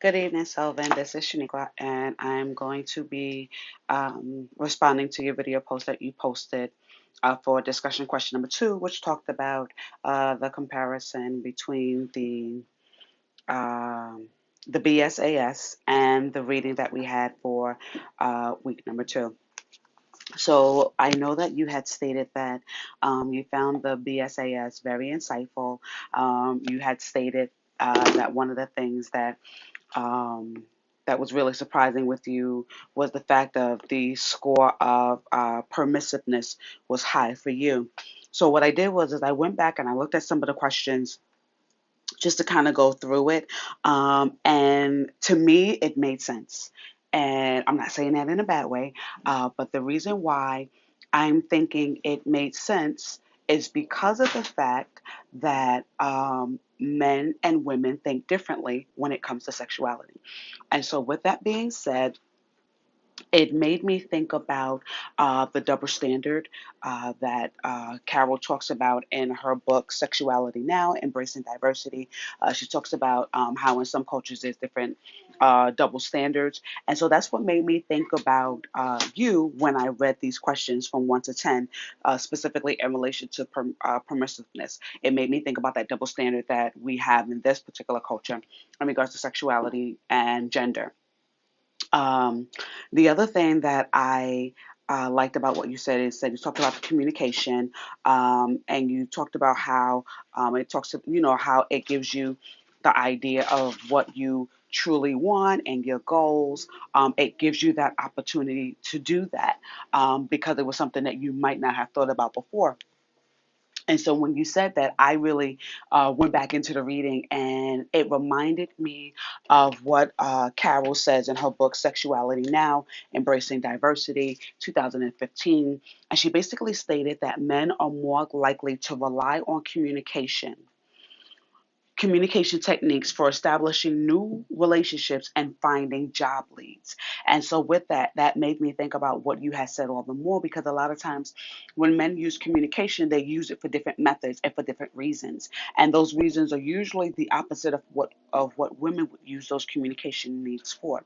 Good evening, Silvan. This is Shaniqua, and I'm going to be responding to your video post that you posted for discussion question number two, which talked about the comparison between um, the BSAS and the reading that we had for week number two. So I know that you had stated that you found the BSAS very insightful. You had stated that one of the things um, that was really surprising with you was the fact of the score of permissiveness was high for you. So what I did was is I went back and I looked at some of the questions just to kind of go through it. And to me, it made sense. And I'm not saying that in a bad way, but the reason why I'm thinking it made sense is because of the fact that men and women think differently when it comes to sexuality. And so, with that being said, it made me think about the double standard that Carol talks about in her book, Sexuality Now, Embracing Diversity. She talks about how in some cultures there's different double standards. And so that's what made me think about you when I read these questions from 1 to 10, specifically in relation to permissiveness. It made me think about that double standard that we have in this particular culture in regards to sexuality and gender. Um, the other thing that I liked about what you said is that you talked about the communication, and you talked about how it talks, how it gives you the idea of what you truly want and your goals. It gives you that opportunity to do that because it was something that you might not have thought about before. And so when you said that, I really went back into the reading and it reminded me of what Carol says in her book, Sexuality Now, Embracing Diversity, 2015. And she basically stated that men are more likely to rely on communication techniques for establishing new relationships and finding job leads. And so with that, that made me think about what you had said all the more because a lot of times when men use communication, they use it for different methods and for different reasons. And those reasons are usually the opposite of what women would use those communication needs for.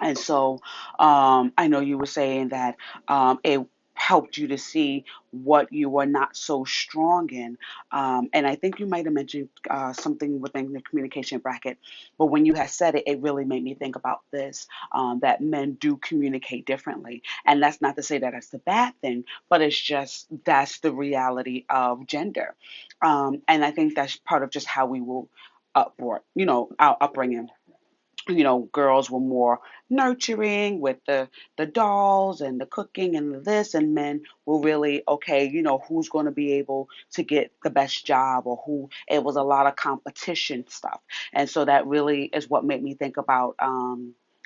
And so I know you were saying that it helped you to see what you were not so strong in. And I think you might have mentioned something within the communication bracket. But when you had said it, it really made me think about this that men do communicate differently. And that's not to say that that's the bad thing, but it's just that's the reality of gender. And I think that's part of just how we will our upbringing. Girls were more nurturing with the dolls and the cooking and the this, and men were really okay. Who's going to be able to get the best job, or who. It was a lot of competition stuff, and so that really is what made me think about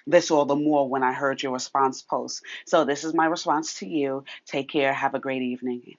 this all the more when I heard your response post. So this is my response to you. Take care. Have a great evening.